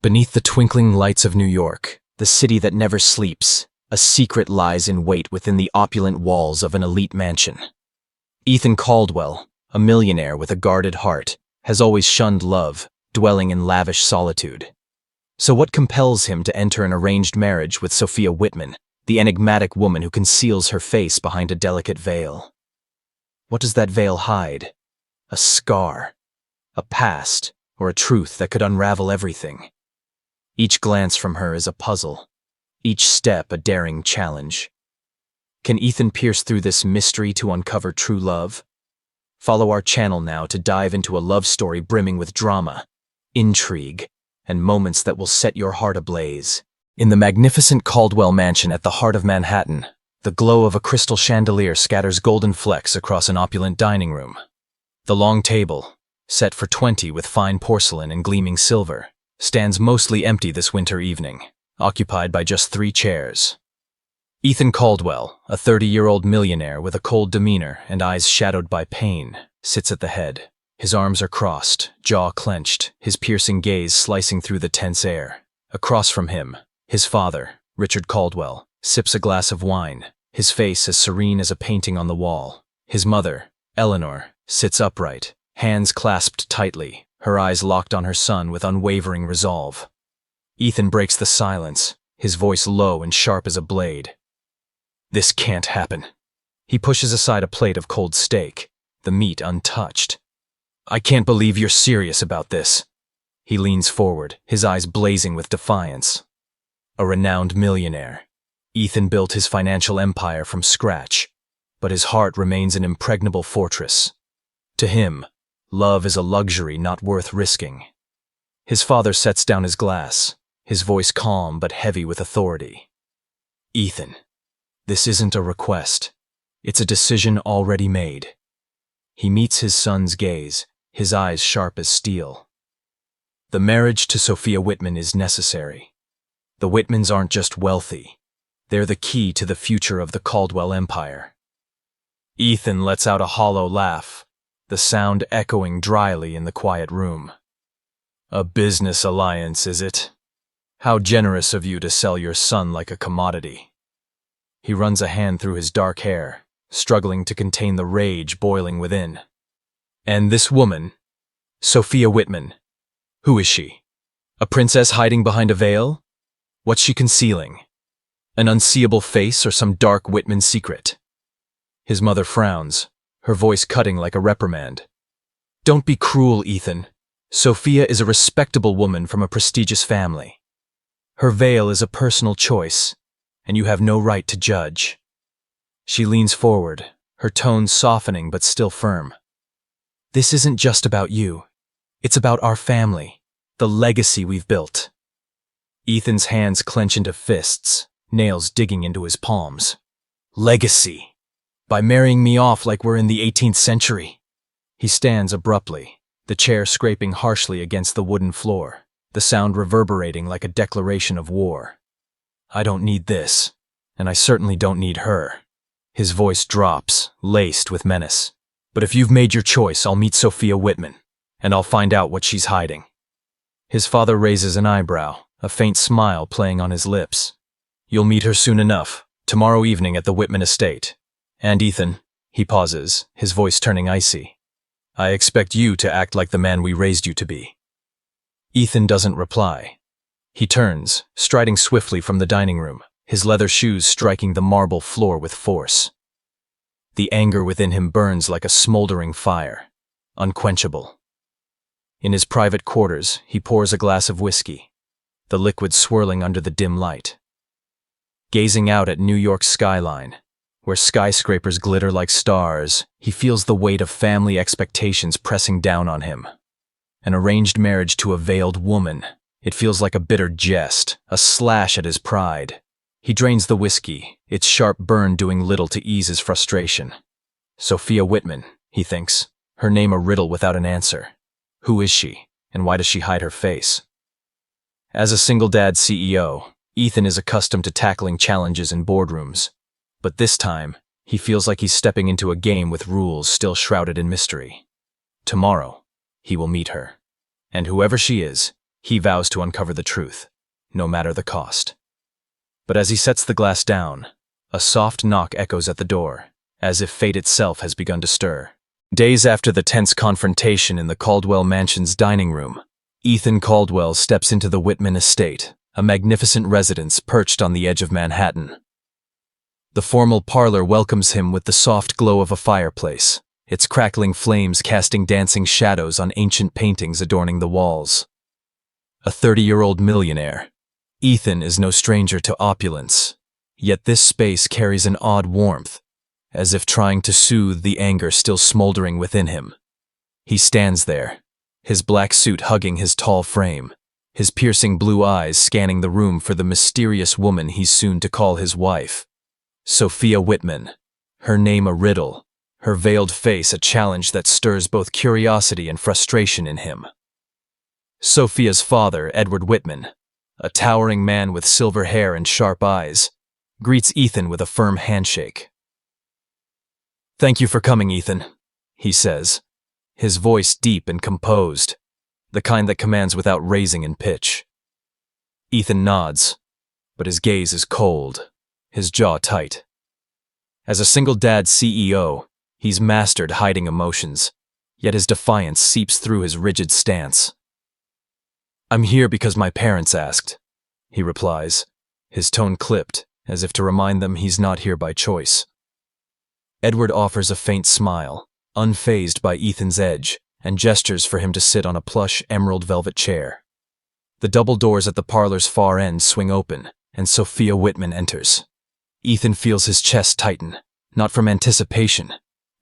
Beneath the twinkling lights of New York, the city that never sleeps, a secret lies in wait within the opulent walls of an elite mansion. Ethan Caldwell, a millionaire with a guarded heart, has always shunned love, dwelling in lavish solitude. So what compels him to enter an arranged marriage with Sophia Whitman, the enigmatic woman who conceals her face behind a delicate veil? What does that veil hide? A scar, a past, or a truth that could unravel everything? Each glance from her is a puzzle, each step a daring challenge. Can Ethan pierce through this mystery to uncover true love? Follow our channel now to dive into a love story brimming with drama, intrigue, and moments that will set your heart ablaze. In the magnificent Caldwell mansion at the heart of Manhattan, the glow of a crystal chandelier scatters golden flecks across an opulent dining room. The long table, set for 20 with fine porcelain and gleaming silver, stands mostly empty this winter evening, occupied by just 3 chairs. Ethan Caldwell, a 30-year-old millionaire with a cold demeanor and eyes shadowed by pain, sits at the head. His arms are crossed, jaw clenched, his piercing gaze slicing through the tense air. Across from him, his father, Richard Caldwell, sips a glass of wine, his face as serene as a painting on the wall. His mother, Eleanor, sits upright, hands clasped tightly, her eyes locked on her son with unwavering resolve. Ethan breaks the silence, his voice low and sharp as a blade. This can't happen. He pushes aside a plate of cold steak, the meat untouched. I can't believe you're serious about this. He leans forward, his eyes blazing with defiance. A renowned millionaire, Ethan built his financial empire from scratch, but his heart remains an impregnable fortress. To him, love is a luxury not worth risking. His father sets down his glass, his voice calm but heavy with authority. Ethan, this isn't a request. It's a decision already made. He meets his son's gaze, his eyes sharp as steel. The marriage to Sophia Whitman is necessary. The Whitmans aren't just wealthy. They're the key to the future of the Caldwell empire. Ethan lets out a hollow laugh, the sound echoing dryly in the quiet room. A business alliance, is it? How generous of you to sell your son like a commodity. He runs a hand through his dark hair, struggling to contain the rage boiling within. And this woman, Sophia Whitman, who is she? A princess hiding behind a veil? What's she concealing? An unseeable face or some dark Whitman secret? His mother frowns, her voice cutting like a reprimand. Don't be cruel, Ethan. Sophia is a respectable woman from a prestigious family. Her veil is a personal choice, and you have no right to judge. She leans forward, her tone softening but still firm. This isn't just about you. It's about our family, the legacy we've built. Ethan's hands clench into fists, nails digging into his palms. Legacy. By marrying me off like we're in the 18th century. He stands abruptly, the chair scraping harshly against the wooden floor, the sound reverberating like a declaration of war. I don't need this, and I certainly don't need her. His voice drops, laced with menace. But if you've made your choice, I'll meet Sophia Whitman, and I'll find out what she's hiding. His father raises an eyebrow, a faint smile playing on his lips. You'll meet her soon enough, tomorrow evening at the Whitman estate. And Ethan, he pauses, his voice turning icy. I expect you to act like the man we raised you to be. Ethan doesn't reply. He turns, striding swiftly from the dining room, his leather shoes striking the marble floor with force. The anger within him burns like a smoldering fire, unquenchable. In his private quarters, he pours a glass of whiskey, the liquid swirling under the dim light. Gazing out at New York's skyline, where skyscrapers glitter like stars, he feels the weight of family expectations pressing down on him. An arranged marriage to a veiled woman. It feels like a bitter jest, a slash at his pride. He drains the whiskey, its sharp burn doing little to ease his frustration. Sophia Whitman, he thinks, her name a riddle without an answer. Who is she, and why does she hide her face? As a single-dad CEO, Ethan is accustomed to tackling challenges in boardrooms. But this time, he feels like he's stepping into a game with rules still shrouded in mystery. Tomorrow, he will meet her. And whoever she is, He vows to uncover the truth, no matter the cost. But as he sets the glass down, a soft knock echoes at the door, as if fate itself has begun to stir. Days after the tense confrontation in the Caldwell mansion's dining room, Ethan Caldwell steps into the Whitman estate, a magnificent residence perched on the edge of Manhattan. The formal parlor welcomes him with the soft glow of a fireplace, its crackling flames casting dancing shadows on ancient paintings adorning the walls. A 30-year-old millionaire, Ethan is no stranger to opulence, yet this space carries an odd warmth, as if trying to soothe the anger still smoldering within him. He stands there, his black suit hugging his tall frame, his piercing blue eyes scanning the room for the mysterious woman he's soon to call his wife. Sophia Whitman, her name a riddle, her veiled face a challenge that stirs both curiosity and frustration in him. Sophia's father, Edward Whitman, a towering man with silver hair and sharp eyes, greets Ethan with a firm handshake. "Thank you for coming, Ethan," he says, his voice deep and composed, the kind that commands without raising in pitch. Ethan nods, but his gaze is cold, his jaw tight. As a single-dad CEO, he's mastered hiding emotions, yet his defiance seeps through his rigid stance. "I'm here because my parents asked," he replies, his tone clipped, as if to remind them he's not here by choice. Edward offers a faint smile, unfazed by Ethan's edge, and gestures for him to sit on a plush emerald velvet chair. The double doors at the parlor's far end swing open, and Sophia Whitman enters. Ethan feels his chest tighten, not from anticipation,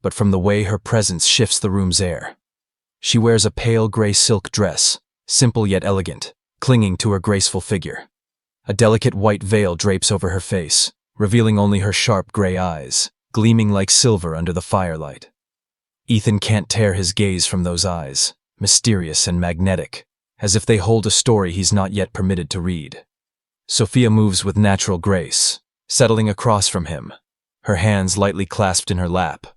but from the way her presence shifts the room's air. She wears a pale gray silk dress, simple yet elegant, clinging to her graceful figure. A delicate white veil drapes over her face, revealing only her sharp gray eyes, gleaming like silver under the firelight. Ethan can't tear his gaze from those eyes, mysterious and magnetic, as if they hold a story he's not yet permitted to read. Sophia moves with natural grace, settling across from him, her hands lightly clasped in her lap.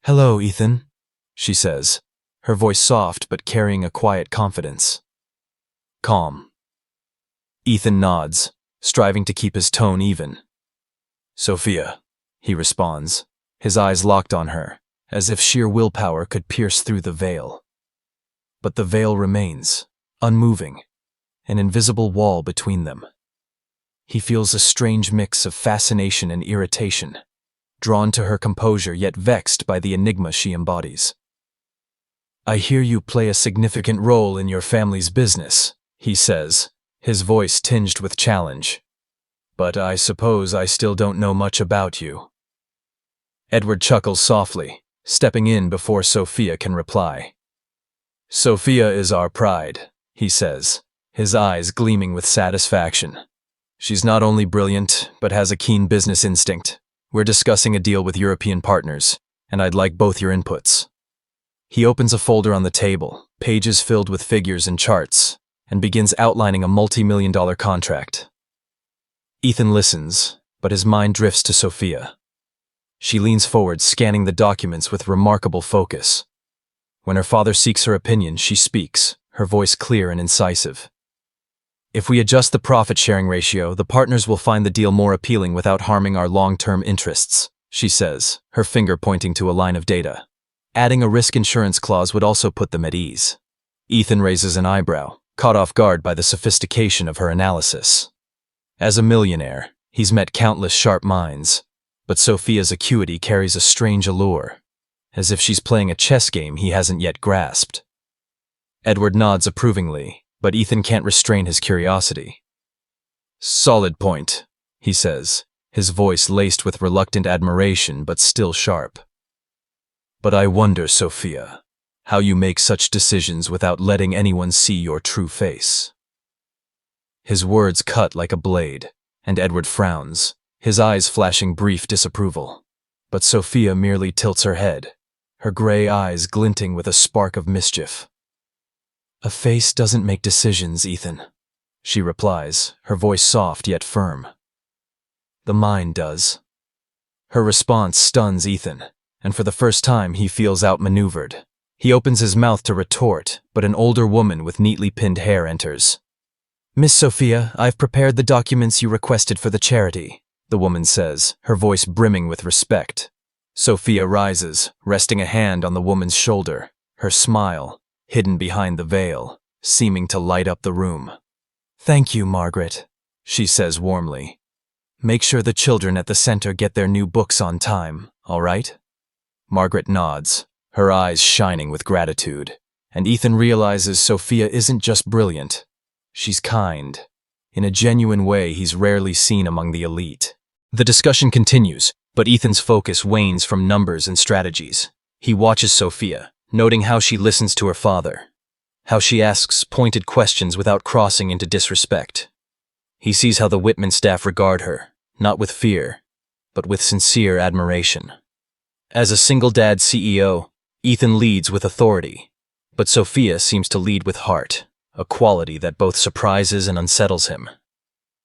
"Hello, Ethan," she says, her voice soft but carrying a quiet confidence. Calm. Ethan nods, striving to keep his tone even. "Sophia," he responds, his eyes locked on her, as if sheer willpower could pierce through the veil. But the veil remains, unmoving, an invisible wall between them. He feels a strange mix of fascination and irritation, drawn to her composure yet vexed by the enigma she embodies. "I hear you play a significant role in your family's business," he says, his voice tinged with challenge. "But I suppose I still don't know much about you." Edward chuckles softly, stepping in before Sophia can reply. "Sophia is our pride," he says, his eyes gleaming with satisfaction. "She's not only brilliant, but has a keen business instinct. We're discussing a deal with European partners, and I'd like both your inputs." He opens a folder on the table, pages filled with figures and charts, and begins outlining a multi-million-dollar contract. Ethan listens, but his mind drifts to Sophia. She leans forward, scanning the documents with remarkable focus. When her father seeks her opinion, she speaks, her voice clear and incisive. "If we adjust the profit-sharing ratio, the partners will find the deal more appealing without harming our long-term interests," she says, her finger pointing to a line of data. "Adding a risk insurance clause would also put them at ease." Ethan raises an eyebrow, caught off guard by the sophistication of her analysis. As a millionaire, he's met countless sharp minds, but Sophia's acuity carries a strange allure, as if she's playing a chess game he hasn't yet grasped. Edward nods approvingly, but Ethan can't restrain his curiosity. "Solid point," he says, his voice laced with reluctant admiration but still sharp. "But I wonder, Sophia, how you make such decisions without letting anyone see your true face." His words cut like a blade, and Edward frowns, his eyes flashing brief disapproval. But Sophia merely tilts her head, her gray eyes glinting with a spark of mischief. "A face doesn't make decisions, Ethan," she replies, her voice soft yet firm. "The mind does." Her response stuns Ethan, and for the first time he feels outmaneuvered, He opens his mouth to retort, but an older woman with neatly pinned hair enters. "Miss Sophia, I've prepared the documents you requested for the charity," the woman says, her voice brimming with respect. Sophia rises, resting a hand on the woman's shoulder, her smile, hidden behind the veil, seeming to light up the room. "Thank you, Margaret," she says warmly. "Make sure the children at the center get their new books on time, all right?" Margaret nods, her eyes shining with gratitude, and Ethan realizes Sophia isn't just brilliant. She's kind, in a genuine way he's rarely seen among the elite. The discussion continues, but Ethan's focus wanes from numbers and strategies. He watches Sophia, noting how she listens to her father, how she asks pointed questions without crossing into disrespect. He sees how the Whitman staff regard her, not with fear, but with sincere admiration. As a single-dad CEO, Ethan leads with authority, but Sophia seems to lead with heart, a quality that both surprises and unsettles him.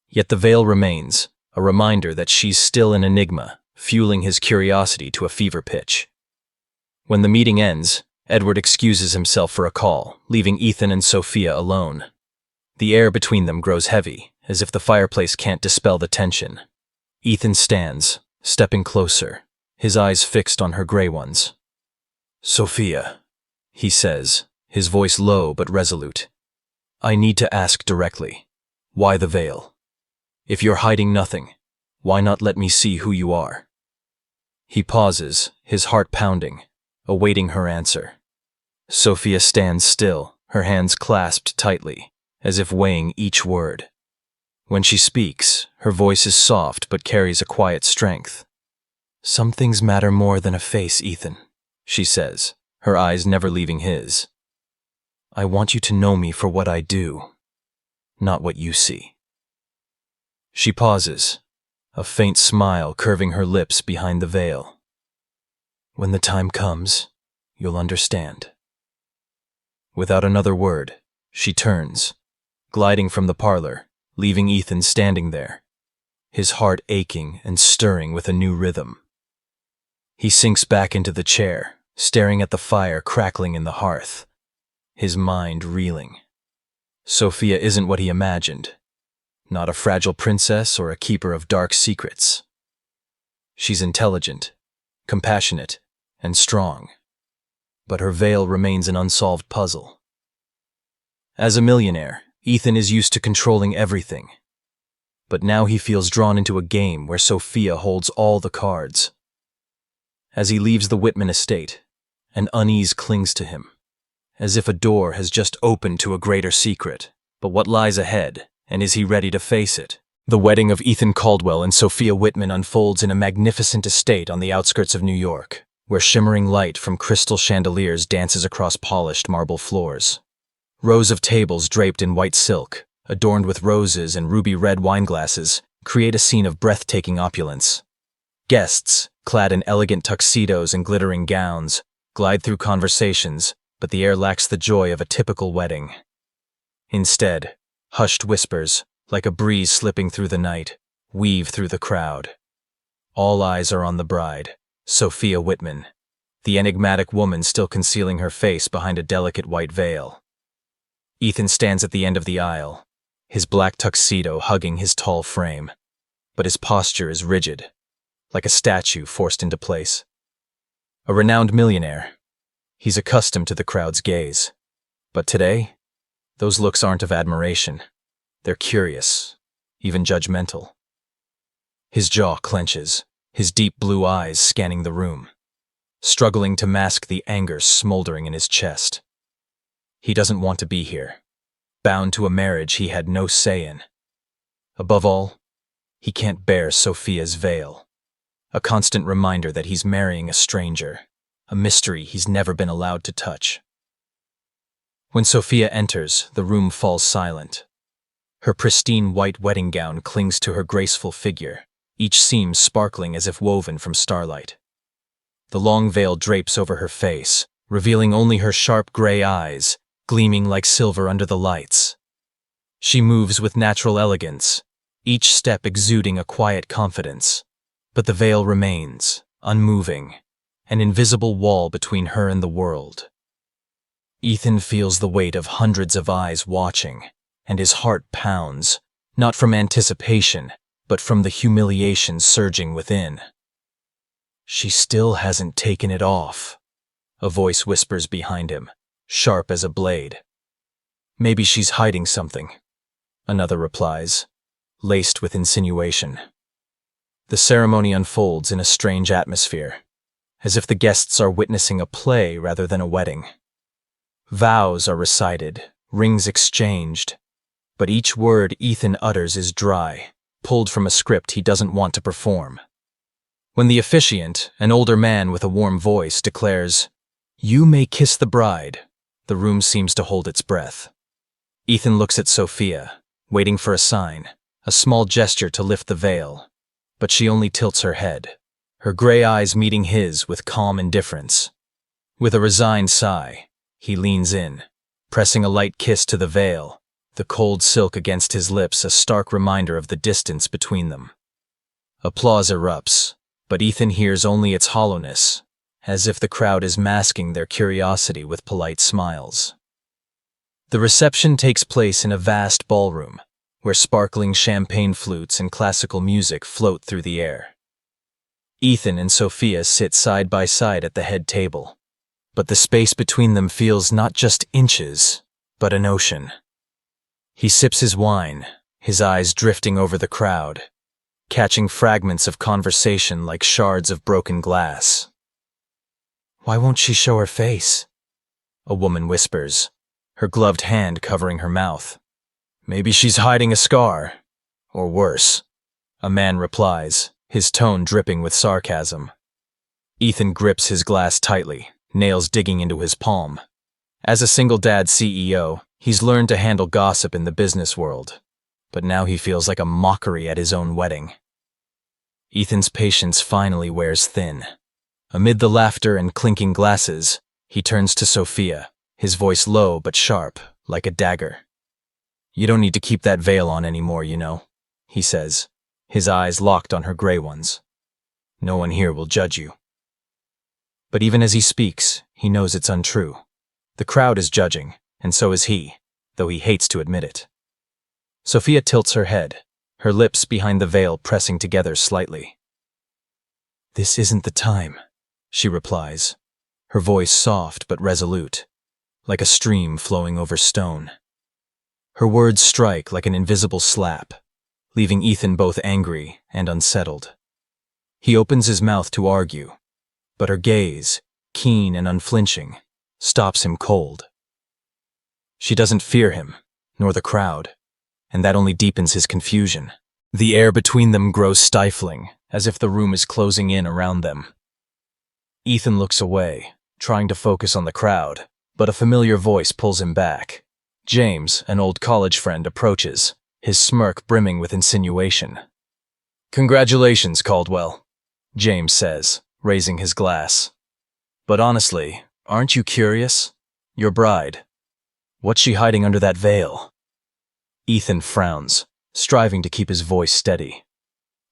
Yet the veil remains, a reminder that she's still an enigma, fueling his curiosity to a fever pitch. When the meeting ends, Edward excuses himself for a call, leaving Ethan and Sophia alone. The air between them grows heavy, as if the fireplace can't dispel the tension. Ethan stands, stepping closer, his eyes fixed on her gray ones. "Sophia," he says, his voice low but resolute. "I need to ask directly. Why the veil? If you're hiding nothing, why not let me see who you are?" He pauses, his heart pounding, awaiting her answer. Sophia stands still, her hands clasped tightly, as if weighing each word. When she speaks, her voice is soft but carries a quiet strength. "Some things matter more than a face, Ethan," she says, her eyes never leaving his. "I want you to know me for what I do, not what you see." She pauses, a faint smile curving her lips behind the veil. "When the time comes, you'll understand." Without another word, she turns, gliding from the parlor, leaving Ethan standing there, his heart aching and stirring with a new rhythm. He sinks back into the chair, staring at the fire crackling in the hearth, his mind reeling. Sophia isn't what he imagined. Not a fragile princess or a keeper of dark secrets. She's intelligent, compassionate, and strong. But her veil remains an unsolved puzzle. As a millionaire, Ethan is used to controlling everything. But now he feels drawn into a game where Sophia holds all the cards. As he leaves the Whitman estate, an unease clings to him, as if a door has just opened to a greater secret. But what lies ahead? And is he ready to face it? The wedding of Ethan Caldwell and Sophia Whitman unfolds in a magnificent estate on the outskirts of New York, where shimmering light from crystal chandeliers dances across polished marble floors. Rows of tables draped in white silk, adorned with roses and ruby-red wine glasses, create a scene of breathtaking opulence. Guests, clad in elegant tuxedos and glittering gowns, glide through conversations, but the air lacks the joy of a typical wedding. Instead, hushed whispers, like a breeze slipping through the night, weave through the crowd. All eyes are on the bride, Sophia Whitman, the enigmatic woman still concealing her face behind a delicate white veil. Ethan stands at the end of the aisle, his black tuxedo hugging his tall frame, but his posture is rigid, like a statue forced into place. A renowned millionaire, he's accustomed to the crowd's gaze. But today, those looks aren't of admiration. They're curious, even judgmental. His jaw clenches, his deep blue eyes scanning the room, struggling to mask the anger smoldering in his chest. He doesn't want to be here, bound to a marriage he had no say in. Above all, he can't bear Sophia's veil, a constant reminder that he's marrying a stranger, a mystery he's never been allowed to touch. When Sophia enters, the room falls silent. Her pristine white wedding gown clings to her graceful figure, each seam sparkling as if woven from starlight. The long veil drapes over her face, revealing only her sharp gray eyes, gleaming like silver under the lights. She moves with natural elegance, each step exuding a quiet confidence. But the veil remains, unmoving, an invisible wall between her and the world. Ethan feels the weight of hundreds of eyes watching, and his heart pounds, not from anticipation, but from the humiliation surging within. She still hasn't taken it off, a voice whispers behind him, sharp as a blade. Maybe she's hiding something, another replies, laced with insinuation. The ceremony unfolds in a strange atmosphere, as if the guests are witnessing a play rather than a wedding. Vows are recited, rings exchanged, but each word Ethan utters is dry, pulled from a script he doesn't want to perform. When the officiant, an older man with a warm voice, declares, "You may kiss the bride," the room seems to hold its breath. Ethan looks at Sophia, waiting for a sign, a small gesture to lift the veil, but she only tilts her head, her gray eyes meeting his with calm indifference. With a resigned sigh, he leans in, pressing a light kiss to the veil, the cold silk against his lips a stark reminder of the distance between them. Applause erupts, but Ethan hears only its hollowness, as if the crowd is masking their curiosity with polite smiles. The reception takes place in a vast ballroom, where sparkling champagne flutes and classical music float through the air. Ethan and Sophia sit side by side at the head table, but the space between them feels not just inches, but an ocean. He sips his wine, his eyes drifting over the crowd, catching fragments of conversation like shards of broken glass. "Why won't she show her face?" a woman whispers, her gloved hand covering her mouth. "Maybe she's hiding a scar, or worse," a man replies, his tone dripping with sarcasm. Ethan grips his glass tightly, nails digging into his palm. As a single dad CEO, he's learned to handle gossip in the business world, but now he feels like a mockery at his own wedding. Ethan's patience finally wears thin. Amid the laughter and clinking glasses, he turns to Sophia, his voice low but sharp, like a dagger. "You don't need to keep that veil on anymore, you know," he says, his eyes locked on her gray ones. "No one here will judge you." But even as he speaks, he knows it's untrue. The crowd is judging, and so is he, though he hates to admit it. Sophia tilts her head, her lips behind the veil pressing together slightly. "This isn't the time," she replies, her voice soft but resolute, like a stream flowing over stone. Her words strike like an invisible slap, leaving Ethan both angry and unsettled. He opens his mouth to argue, but her gaze, keen and unflinching, stops him cold. She doesn't fear him, nor the crowd, and that only deepens his confusion. The air between them grows stifling, as if the room is closing in around them. Ethan looks away, trying to focus on the crowd, but a familiar voice pulls him back. James, an old college friend, approaches, his smirk brimming with insinuation. "Congratulations, Caldwell," James says, raising his glass. "But honestly, aren't you curious? Your bride. What's she hiding under that veil?" Ethan frowns, striving to keep his voice steady.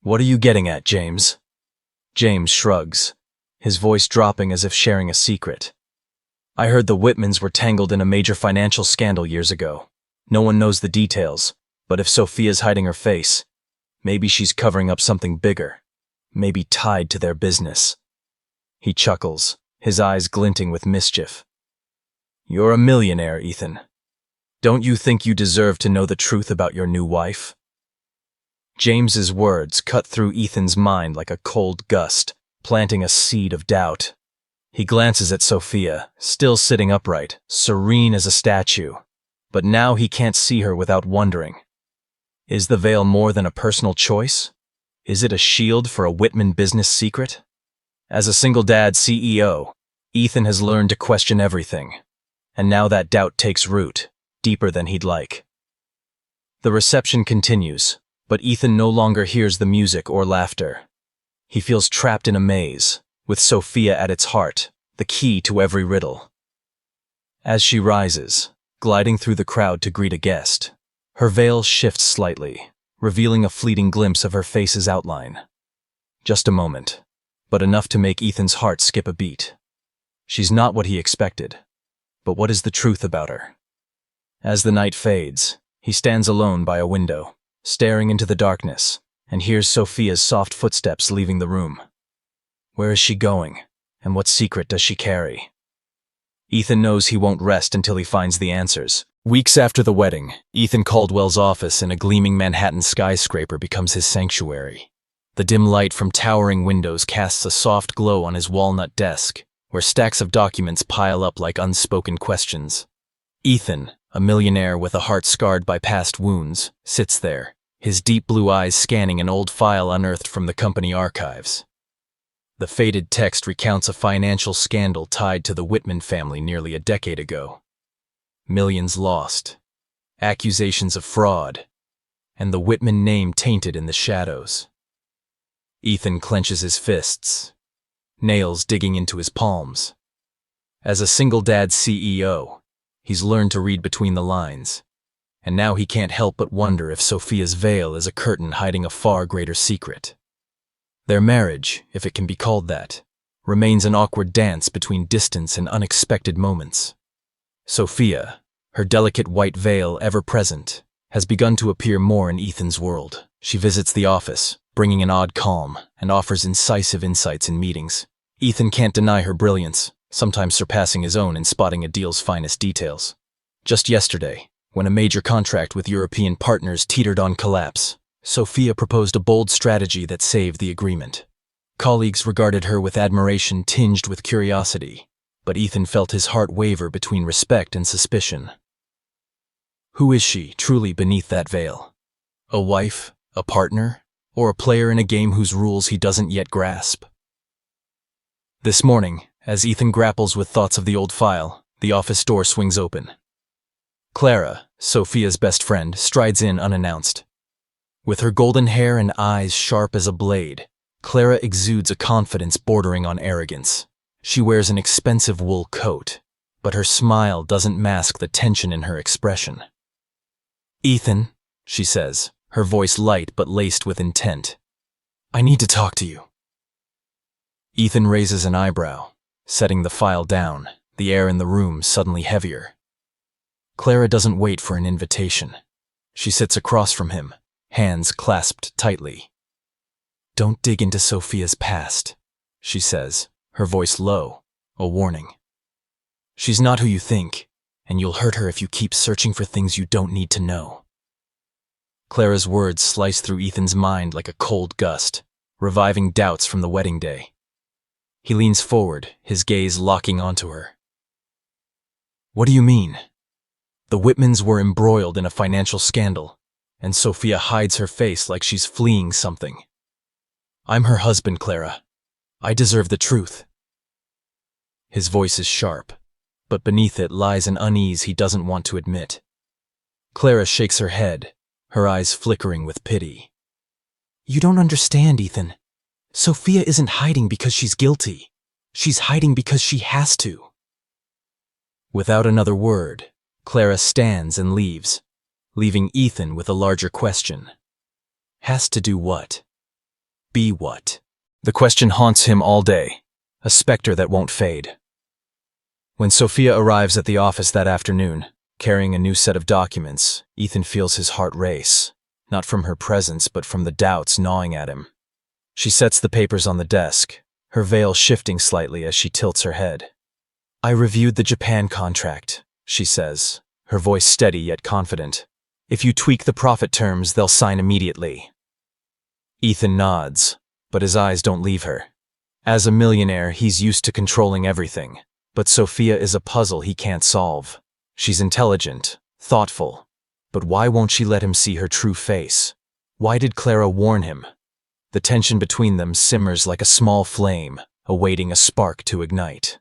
"What are you getting at, James?" James shrugs, his voice dropping as if sharing a secret. "I heard the Whitmans were tangled in a major financial scandal years ago. No one knows the details, but if Sophia's hiding her face, maybe she's covering up something bigger, maybe tied to their business." He chuckles, his eyes glinting with mischief. "You're a millionaire, Ethan. Don't you think you deserve to know the truth about your new wife?" James's words cut through Ethan's mind like a cold gust, planting a seed of doubt. He glances at Sophia, still sitting upright, serene as a statue, but now he can't see her without wondering. Is the veil more than a personal choice? Is it a shield for a Whitman business secret? As a single dad CEO, Ethan has learned to question everything, and now that doubt takes root, deeper than he'd like. The reception continues, but Ethan no longer hears the music or laughter. He feels trapped in a maze, with Sophia at its heart, the key to every riddle. As she rises, gliding through the crowd to greet a guest, her veil shifts slightly, revealing a fleeting glimpse of her face's outline. Just a moment, but enough to make Ethan's heart skip a beat. She's not what he expected. But what is the truth about her? As the night fades, he stands alone by a window, staring into the darkness, and hears Sophia's soft footsteps leaving the room. Where is she going, and what secret does she carry? Ethan knows he won't rest until he finds the answers. Weeks after the wedding, Ethan Caldwell's office in a gleaming Manhattan skyscraper becomes his sanctuary. The dim light from towering windows casts a soft glow on his walnut desk, where stacks of documents pile up like unspoken questions. Ethan, a millionaire with a heart scarred by past wounds, sits there, his deep blue eyes scanning an old file unearthed from the company archives. The faded text recounts a financial scandal tied to the Whitman family nearly a decade ago. Millions lost, accusations of fraud, and the Whitman name tainted in the shadows. Ethan clenches his fists, nails digging into his palms. As a single-dad CEO, he's learned to read between the lines, and now he can't help but wonder if Sophia's veil is a curtain hiding a far greater secret. Their marriage, if it can be called that, remains an awkward dance between distance and unexpected moments. Sophia, her delicate white veil ever present, has begun to appear more in Ethan's world. She visits the office, bringing an odd calm, and offers incisive insights in meetings. Ethan can't deny her brilliance, sometimes surpassing his own in spotting a deal's finest details. Just yesterday, when a major contract with European partners teetered on collapse, Sophia proposed a bold strategy that saved the agreement. Colleagues regarded her with admiration tinged with curiosity, but Ethan felt his heart waver between respect and suspicion. Who is she, truly, beneath that veil? A wife, a partner, or a player in a game whose rules he doesn't yet grasp? This morning, as Ethan grapples with thoughts of the old file, the office door swings open. Clara, Sophia's best friend, strides in unannounced. With her golden hair and eyes sharp as a blade, Clara exudes a confidence bordering on arrogance. She wears an expensive wool coat, but her smile doesn't mask the tension in her expression. "Ethan," she says, her voice light but laced with intent. "I need to talk to you." Ethan raises an eyebrow, setting the file down, the air in the room suddenly heavier. Clara doesn't wait for an invitation. She sits across from him, hands clasped tightly. "Don't dig into Sophia's past," she says, her voice low, a warning. "She's not who you think, and you'll hurt her if you keep searching for things you don't need to know." Clara's words slice through Ethan's mind like a cold gust, reviving doubts from the wedding day. He leans forward, his gaze locking onto her. "What do you mean?" The Whitmans were embroiled in a financial scandal, and Sophia hides her face like she's fleeing something. "I'm her husband, Clara. I deserve the truth." His voice is sharp, but beneath it lies an unease he doesn't want to admit. Clara shakes her head, her eyes flickering with pity. "You don't understand, Ethan. Sophia isn't hiding because she's guilty. She's hiding because she has to." Without another word, Clara stands and leaves, leaving Ethan with a larger question. Has to do what? Be what? The question haunts him all day, a specter that won't fade. When Sophia arrives at the office that afternoon, carrying a new set of documents, Ethan feels his heart race, not from her presence but from the doubts gnawing at him. She sets the papers on the desk, her veil shifting slightly as she tilts her head. "I reviewed the Japan contract," she says, her voice steady yet confident. "If you tweak the profit terms, they'll sign immediately." Ethan nods, but his eyes don't leave her. As a millionaire, he's used to controlling everything, but Sophia is a puzzle he can't solve. She's intelligent, thoughtful, but why won't she let him see her true face? Why did Clara warn him? The tension between them simmers like a small flame, awaiting a spark to ignite.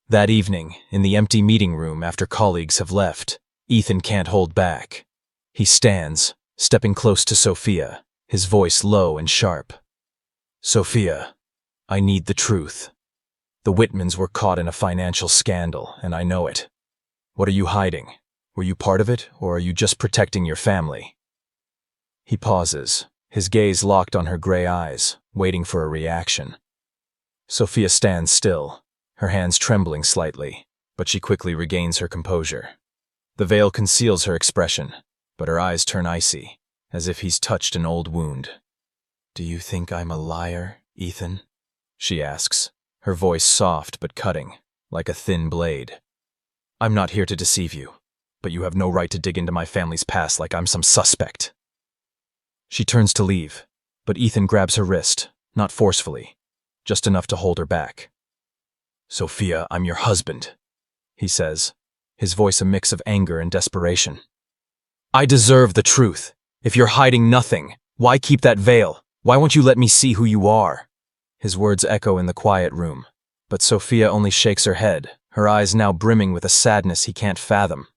That evening, in the empty meeting room after colleagues have left, Ethan can't hold back. He stands, stepping close to Sophia, his voice low and sharp. "Sophia, I need the truth. The Whitmans were caught in a financial scandal, and I know it. What are you hiding? Were you part of it, or are you just protecting your family?" He pauses, his gaze locked on her gray eyes, waiting for a reaction. Sophia stands still, her hands trembling slightly, but she quickly regains her composure. The veil conceals her expression, but her eyes turn icy, as if he's touched an old wound. "Do you think I'm a liar, Ethan?" she asks, her voice soft but cutting, like a thin blade. "I'm not here to deceive you, but you have no right to dig into my family's past like I'm some suspect." She turns to leave, but Ethan grabs her wrist, not forcefully, just enough to hold her back. "Sophia, I'm your husband," he says, his voice a mix of anger and desperation. "I deserve the truth. If you're hiding nothing, why keep that veil? Why won't you let me see who you are?" His words echo in the quiet room, but Sophia only shakes her head, her eyes now brimming with a sadness he can't fathom.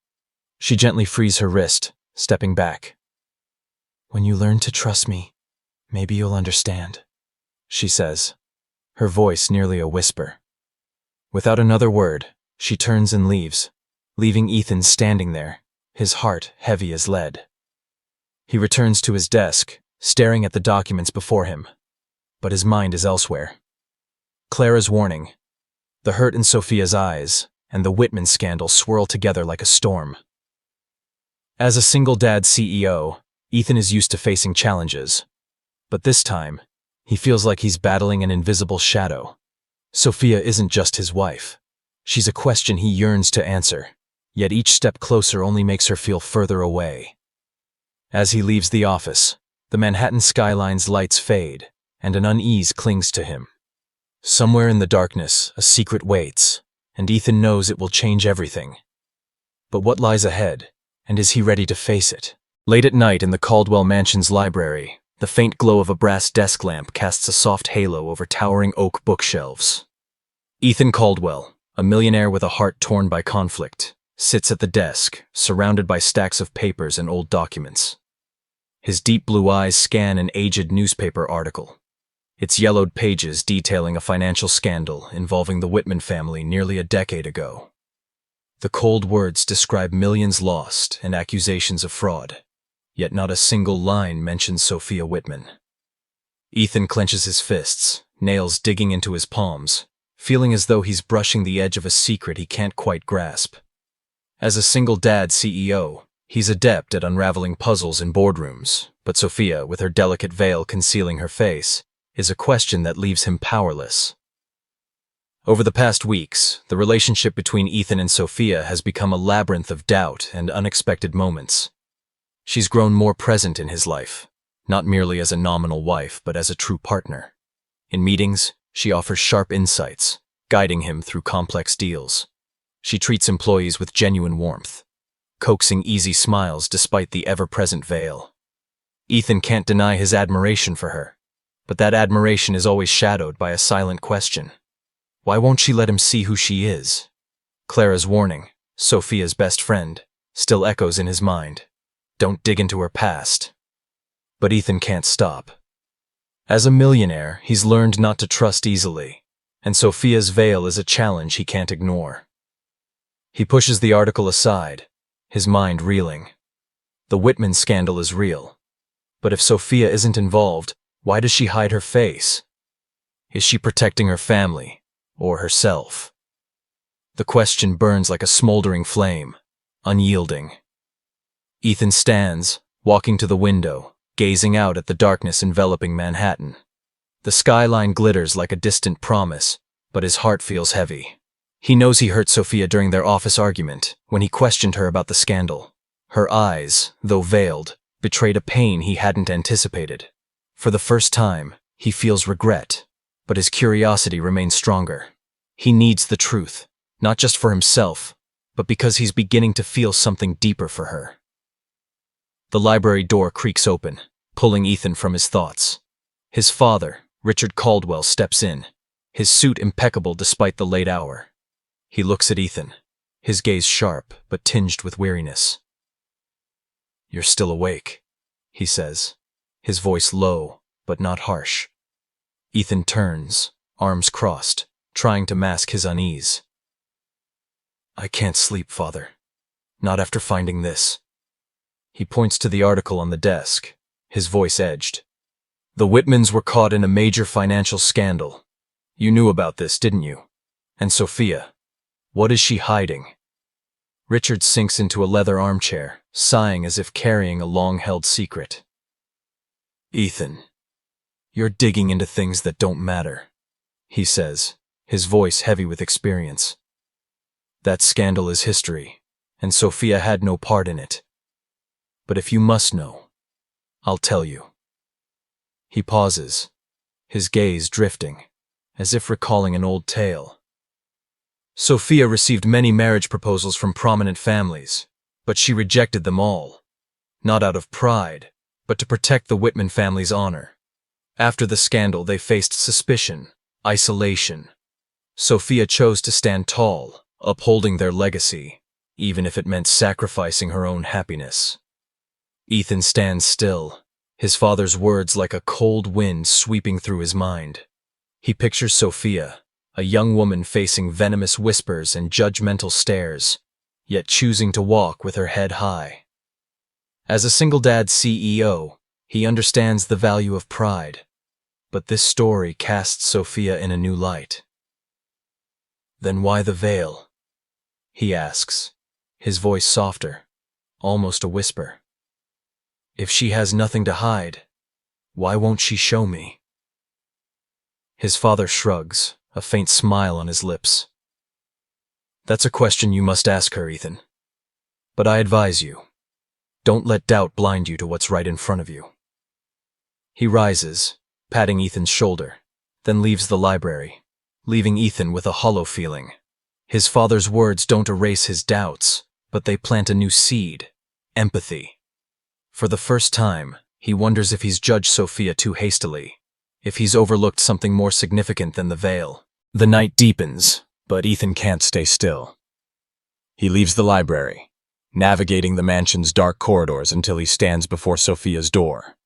She gently frees her wrist, stepping back. "When you learn to trust me, maybe you'll understand," she says, her voice nearly a whisper. Without another word, she turns and leaves, leaving Ethan standing there, his heart heavy as lead. He returns to his desk, staring at the documents before him, but his mind is elsewhere. Clara's warning, the hurt in Sophia's eyes, and the Whitman scandal swirl together like a storm. As a single-dad CEO, Ethan is used to facing challenges, but this time, he feels like he's battling an invisible shadow. Sophia isn't just his wife. She's a question he yearns to answer, yet each step closer only makes her feel further away. As he leaves the office, the Manhattan skyline's lights fade, and an unease clings to him. Somewhere in the darkness, a secret waits, and Ethan knows it will change everything. But what lies ahead, and is he ready to face it? Late at night in the Caldwell Mansion's library, the faint glow of a brass desk lamp casts a soft halo over towering oak bookshelves. Ethan Caldwell, a millionaire with a heart torn by conflict, sits at the desk, surrounded by stacks of papers and old documents. His deep blue eyes scan an aged newspaper article, its yellowed pages detailing a financial scandal involving the Whitman family nearly a decade ago. The cold words describe millions lost and accusations of fraud, yet not a single line mentions Sophia Whitman. Ethan clenches his fists, nails digging into his palms, feeling as though he's brushing the edge of a secret he can't quite grasp. As a single-dad CEO, he's adept at unraveling puzzles in boardrooms, but Sophia, with her delicate veil concealing her face, is a question that leaves him powerless. Over the past weeks, the relationship between Ethan and Sophia has become a labyrinth of doubt and unexpected moments. She's grown more present in his life, not merely as a nominal wife, but as a true partner. In meetings, she offers sharp insights, guiding him through complex deals. She treats employees with genuine warmth, coaxing easy smiles despite the ever-present veil. Ethan can't deny his admiration for her, but that admiration is always shadowed by a silent question. Why won't she let him see who she is? Clara's warning, Sophia's best friend, still echoes in his mind. Don't dig into her past. But Ethan can't stop. As a millionaire, he's learned not to trust easily, and Sophia's veil is a challenge he can't ignore. He pushes the article aside, his mind reeling. The Whitman scandal is real. But if Sophia isn't involved, why does she hide her face? Is she protecting her family, or herself? The question burns like a smoldering flame, unyielding. Ethan stands, walking to the window, gazing out at the darkness enveloping Manhattan. The skyline glitters like a distant promise, but his heart feels heavy. He knows he hurt Sophia during their office argument, when he questioned her about the scandal. Her eyes, though veiled, betrayed a pain he hadn't anticipated. For the first time, he feels regret, but his curiosity remains stronger. He needs the truth, not just for himself, but because he's beginning to feel something deeper for her. The library door creaks open, pulling Ethan from his thoughts. His father, Richard Caldwell, steps in, his suit impeccable despite the late hour. He looks at Ethan, his gaze sharp but tinged with weariness. "You're still awake," he says, his voice low but not harsh. Ethan turns, arms crossed, trying to mask his unease. "I can't sleep, Father. Not after finding this." He points to the article on the desk, his voice edged. "The Whitmans were caught in a major financial scandal. You knew about this, didn't you? And Sophia. What is she hiding? Richard sinks into a leather armchair, sighing as if carrying a long-held secret. Ethan, you're digging into things that don't matter, he says, his voice heavy with experience. That scandal is history, and Sophia had no part in it. But if you must know, I'll tell you. He pauses, his gaze drifting, as if recalling an old tale. Sophia received many marriage proposals from prominent families, but she rejected them all, not out of pride, but to protect the Whitman family's honor. After the scandal, they faced suspicion, isolation. Sophia chose to stand tall, upholding their legacy, even if it meant sacrificing her own happiness. Ethan stands still, his father's words like a cold wind sweeping through his mind. He pictures Sophia, a young woman facing venomous whispers and judgmental stares, yet choosing to walk with her head high. As a single-dad CEO, he understands the value of pride, but this story casts Sophia in a new light. Then why the veil? He asks, his voice softer, almost a whisper. If she has nothing to hide, why won't she show me? His father shrugs, a faint smile on his lips. That's a question you must ask her, Ethan. But I advise you, don't let doubt blind you to what's right in front of you. He rises, patting Ethan's shoulder, then leaves the library, leaving Ethan with a hollow feeling. His father's words don't erase his doubts, but they plant a new seed, empathy. For the first time, he wonders if he's judged Sophia too hastily, if he's overlooked something more significant than the veil. The night deepens, but Ethan can't stay still. He leaves the library, navigating the mansion's dark corridors until he stands before Sophia's door.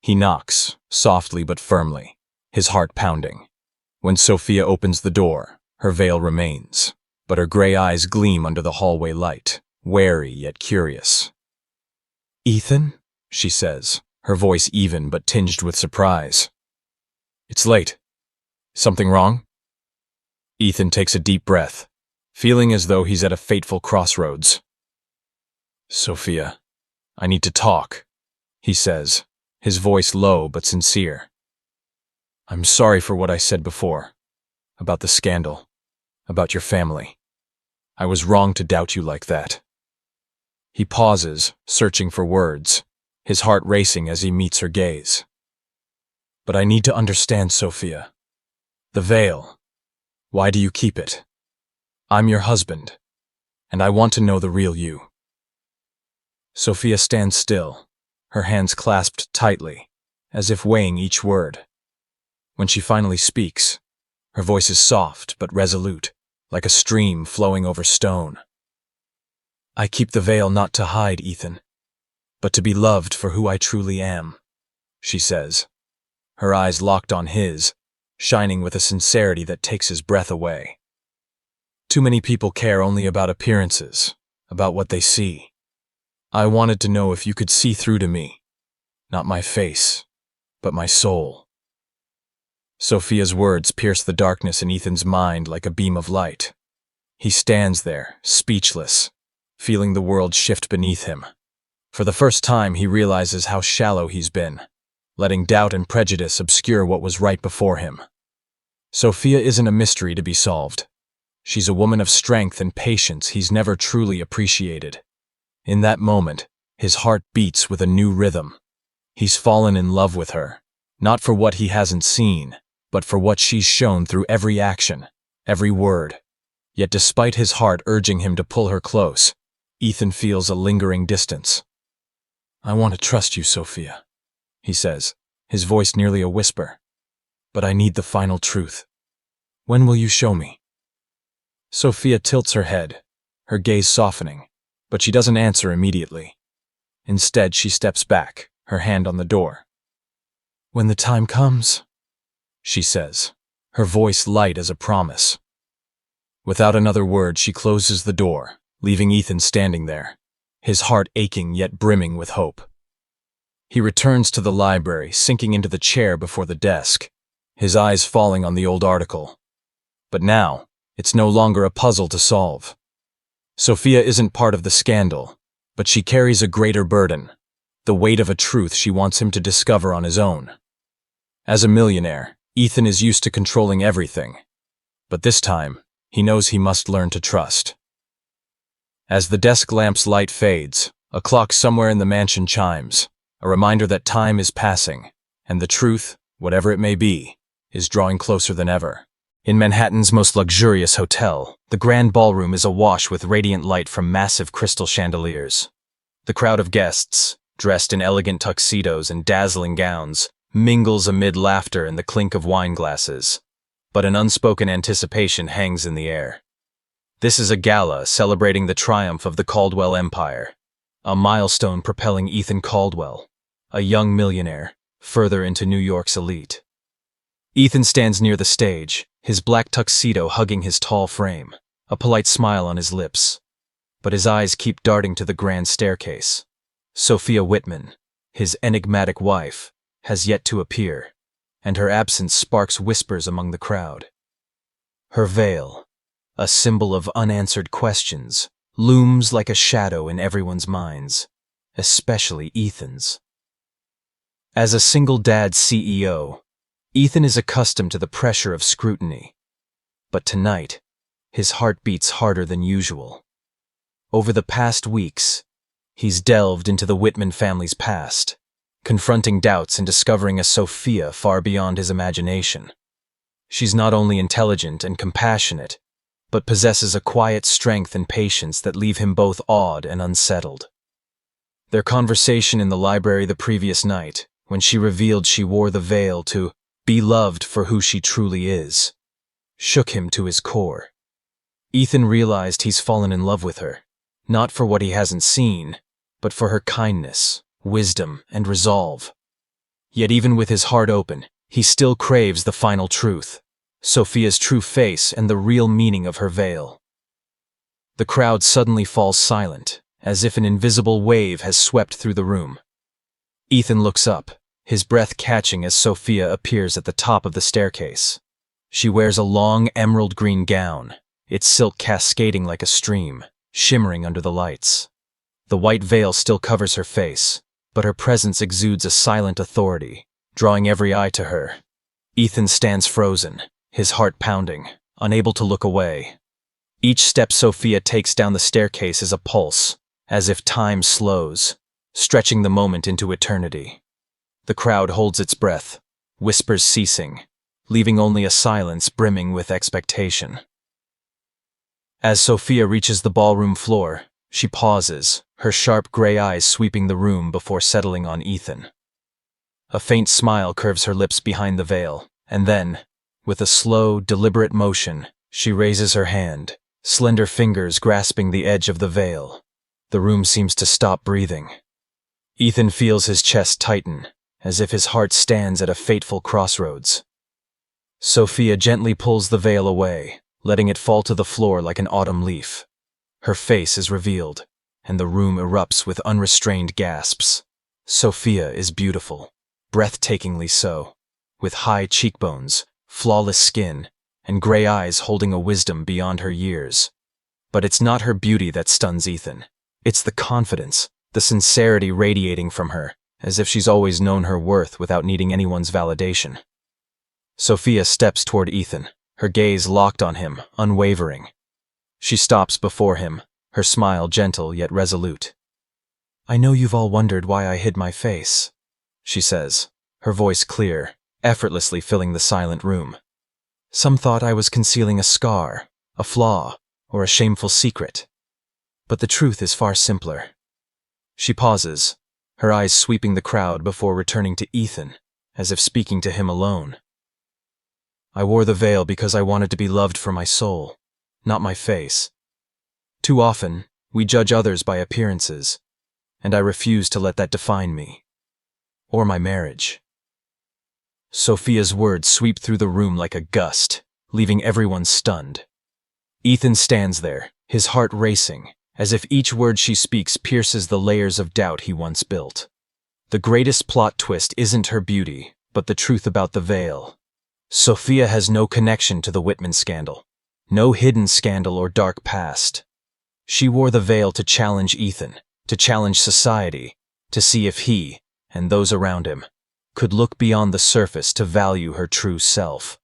He knocks, softly but firmly, his heart pounding. When Sophia opens the door, her veil remains, but her gray eyes gleam under the hallway light, wary yet curious. "Ethan?" she says, her voice even but tinged with surprise. "It's late. Something wrong?" Ethan takes a deep breath, feeling as though he's at a fateful crossroads. "Sophia, I need to talk," he says, his voice low but sincere. "I'm sorry for what I said before, about the scandal, about your family. I was wrong to doubt you like that." He pauses, searching for words, his heart racing as he meets her gaze. "But I need to understand, Sophia. The veil. Why do you keep it? I'm your husband, and I want to know the real you." Sophia stands still, her hands clasped tightly, as if weighing each word. When she finally speaks, her voice is soft but resolute, like a stream flowing over stone. "I keep the veil not to hide, Ethan, but to be loved for who I truly am," she says, her eyes locked on his, shining with a sincerity that takes his breath away. Too many people care only about appearances, about what they see. I wanted to know if you could see through to me, not my face, but my soul. Sophia's words pierce the darkness in Ethan's mind like a beam of light. He stands there, speechless, feeling the world shift beneath him. For the first time, he realizes how shallow he's been, letting doubt and prejudice obscure what was right before him. Sophia isn't a mystery to be solved. She's a woman of strength and patience he's never truly appreciated. In that moment, his heart beats with a new rhythm. He's fallen in love with her, not for what he hasn't seen, but for what she's shown through every action, every word. Yet despite his heart urging him to pull her close, Ethan feels a lingering distance. "I want to trust you, Sophia," he says, his voice nearly a whisper. "But I need the final truth. When will you show me?" Sophia tilts her head, her gaze softening, but she doesn't answer immediately. Instead, she steps back, her hand on the door. "When the time comes," she says, her voice light as a promise. Without another word, she closes the door, leaving Ethan standing there, his heart aching yet brimming with hope. He returns to the library, sinking into the chair before the desk, his eyes falling on the old article. But now, It's no longer a puzzle to solve. Sophia isn't part of the scandal, but she carries a greater burden, the weight of a truth she wants him to discover on his own. As a millionaire, Ethan is used to controlling everything, but this time, he knows he must learn to trust. As the desk lamp's light fades, a clock somewhere in the mansion chimes, a reminder that time is passing, and the truth, whatever it may be, is drawing closer than ever. In Manhattan's most luxurious hotel, the grand ballroom is awash with radiant light from massive crystal chandeliers. The crowd of guests, dressed in elegant tuxedos and dazzling gowns, mingles amid laughter and the clink of wine glasses. But an unspoken anticipation hangs in the air. This is a gala celebrating the triumph of the Caldwell Empire, a milestone propelling Ethan Caldwell, a young millionaire, further into New York's elite. Ethan stands near the stage, his black tuxedo hugging his tall frame, a polite smile on his lips. But his eyes keep darting to the grand staircase. Sophia Whitman, his enigmatic wife, has yet to appear, and her absence sparks whispers among the crowd. Her veil, a symbol of unanswered questions, looms like a shadow in everyone's minds, especially Ethan's. As a single-dad CEO, Ethan is accustomed to the pressure of scrutiny. But tonight, his heart beats harder than usual. Over the past weeks, he's delved into the Whitman family's past, confronting doubts and discovering a Sophia far beyond his imagination. She's not only intelligent and compassionate, but possesses a quiet strength and patience that leave him both awed and unsettled. Their conversation in the library the previous night, when she revealed she wore the veil to be loved for who she truly is, shook him to his core. Ethan realized he's fallen in love with her, not for what he hasn't seen, but for her kindness, wisdom, and resolve. Yet even with his heart open, he still craves the final truth, Sophia's true face and the real meaning of her veil. The crowd suddenly falls silent, as if an invisible wave has swept through the room. Ethan looks up, his breath catching as Sophia appears at the top of the staircase. She wears a long emerald-green gown, its silk cascading like a stream, shimmering under the lights. The white veil still covers her face, but her presence exudes a silent authority, drawing every eye to her. Ethan stands frozen, his heart pounding, unable to look away. Each step Sophia takes down the staircase is a pulse, as if time slows, stretching the moment into eternity. The crowd holds its breath, whispers ceasing, leaving only a silence brimming with expectation. As Sophia reaches the ballroom floor, she pauses, her sharp gray eyes sweeping the room before settling on Ethan. A faint smile curves her lips behind the veil, and then, with a slow, deliberate motion, she raises her hand, slender fingers grasping the edge of the veil. The room seems to stop breathing. Ethan feels his chest tighten, as if his heart stands at a fateful crossroads. Sophia gently pulls the veil away, letting it fall to the floor like an autumn leaf. Her face is revealed, and the room erupts with unrestrained gasps. Sophia is beautiful, breathtakingly so, with high cheekbones, flawless skin, and gray eyes holding a wisdom beyond her years. But it's not her beauty that stuns Ethan. It's the confidence, the sincerity radiating from her, as if she's always known her worth without needing anyone's validation. Sophia steps toward Ethan, her gaze locked on him, unwavering. She stops before him, her smile gentle yet resolute. "I know you've all wondered why I hid my face," she says, her voice clear, effortlessly filling the silent room. "Some thought I was concealing a scar, a flaw, or a shameful secret. But the truth is far simpler." She pauses, her eyes sweeping the crowd before returning to Ethan, as if speaking to him alone. "I wore the veil because I wanted to be loved for my soul, not my face. Too often, we judge others by appearances, and I refuse to let that define me, or my marriage." Sophia's words sweep through the room like a gust, leaving everyone stunned. Ethan stands there, his heart racing, as if each word she speaks pierces the layers of doubt he once built. The greatest plot twist isn't her beauty, but the truth about the veil. Sophia has no connection to the Whitman scandal. No hidden scandal or dark past. She wore the veil to challenge Ethan, to challenge society, to see if he, and those around him, could look beyond the surface to value her true self.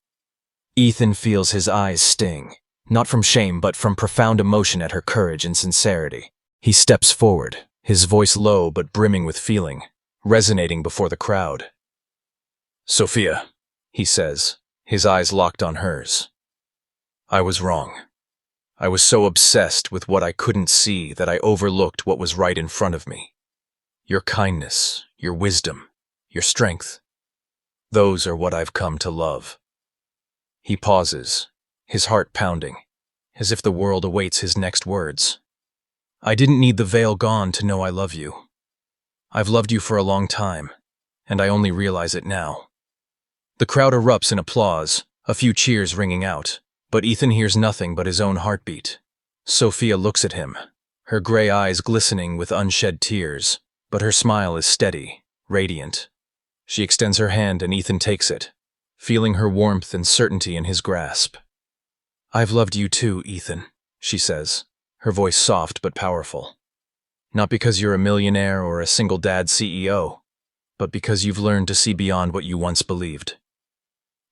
Ethan feels his eyes sting, not from shame but from profound emotion at her courage and sincerity. He steps forward, his voice low but brimming with feeling, resonating before the crowd. "Sophia," he says, his eyes locked on hers. "I was wrong. I was so obsessed with what I couldn't see that I overlooked what was right in front of me. Your kindness, your wisdom, your strength. Those are what I've come to love." He pauses, his heart pounding, as if the world awaits his next words. "I didn't need the veil gone to know I love you. I've loved you for a long time, and I only realize it now." The crowd erupts in applause, a few cheers ringing out, but Ethan hears nothing but his own heartbeat. Sophia looks at him, her gray eyes glistening with unshed tears, but her smile is steady, radiant. She extends her hand and Ethan takes it, feeling her warmth and certainty in his grasp. "I've loved you too, Ethan," she says, her voice soft but powerful. "Not because you're a millionaire or a single dad CEO, but because you've learned to see beyond what you once believed."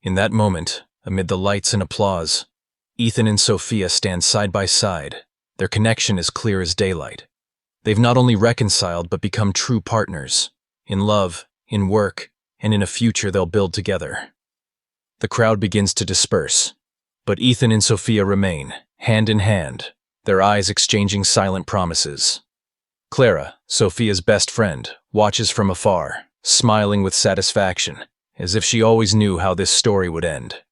In that moment, amid the lights and applause, Ethan and Sophia stand side by side, their connection as clear as daylight. They've not only reconciled but become true partners, in love, in work, and in a future they'll build together. The crowd begins to disperse, but Ethan and Sophia remain, hand in hand, their eyes exchanging silent promises. Clara, Sophia's best friend, watches from afar, smiling with satisfaction, as if she always knew how this story would end.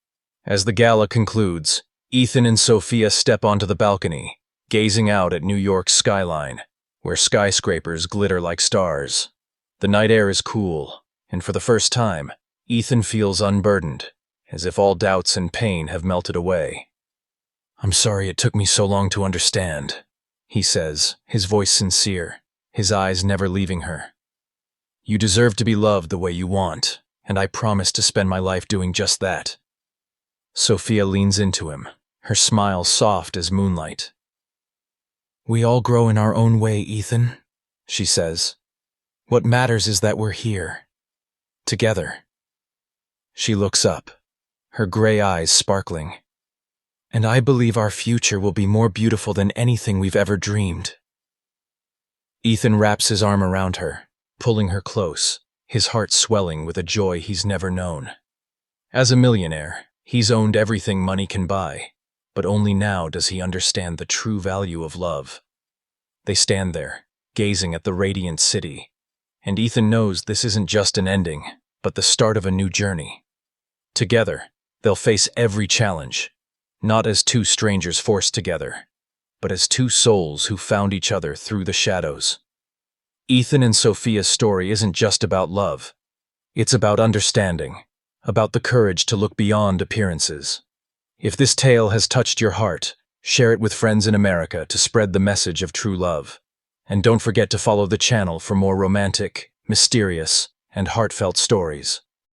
As the gala concludes, Ethan and Sophia step onto the balcony, gazing out at New York's skyline, where skyscrapers glitter like stars. The night air is cool, and for the first time, Ethan feels unburdened, as if all doubts and pain have melted away. "I'm sorry it took me so long to understand," he says, his voice sincere, his eyes never leaving her. "You deserve to be loved the way you want, and I promise to spend my life doing just that." Sophia leans into him, her smile soft as moonlight. "We all grow in our own way, Ethan," she says. "What matters is that we're here, together." She looks up, her gray eyes sparkling. "And I believe our future will be more beautiful than anything we've ever dreamed." Ethan wraps his arm around her, pulling her close, his heart swelling with a joy he's never known. As a millionaire, he's owned everything money can buy, but only now does he understand the true value of love. They stand there, gazing at the radiant city, and Ethan knows this isn't just an ending, but the start of a new journey. Together, they'll face every challenge, not as two strangers forced together, but as two souls who found each other through the shadows. Ethan and Sophia's story isn't just about love. It's about understanding, about the courage to look beyond appearances. If this tale has touched your heart, share it with friends in America to spread the message of true love. And don't forget to follow the channel for more romantic, mysterious, and heartfelt stories.